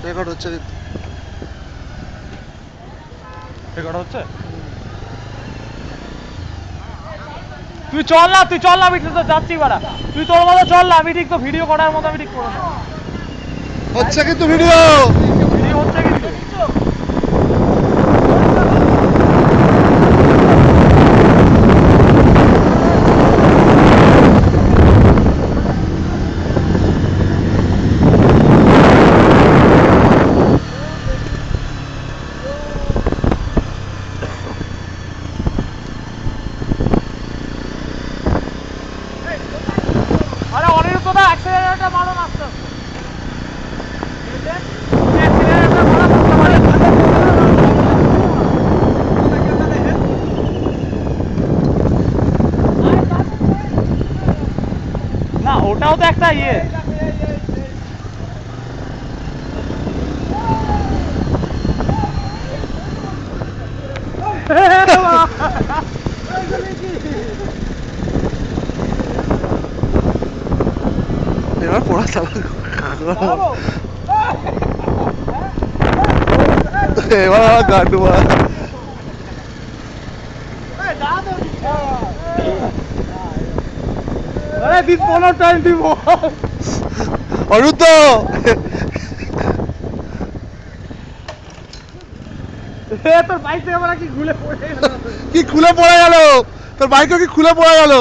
Record হচ্ছে record হচ্ছে। তুই চল না আমি তো যাচ্ছি বাড়া, তুই তোর মতো চল না, আমি ঠিক তো ভিডিও করার মতো আমি ঠিক করে নেব। হচ্ছে কিন্তু ভিডিও হচ্ছে কিন্তু। আরে অনিরুদ্ধ দা অ্যাক্সিলারেটরটা মারো না আস্তে আস্তে। অ্যাক্সিলারেটরটা মারা করতে পারে। না ওটাও তো একটা ইয়ে। এবার পড়া চালাবো এবার গান্ডু আরে দিস 15 দিব অরুদ্ধ তোর বাইক থেকে আমরা কি খুলে পড়ে গেল? কি খুলে পড়ে গেল? তোর বাইকও কি খুলে পড়ে গেল?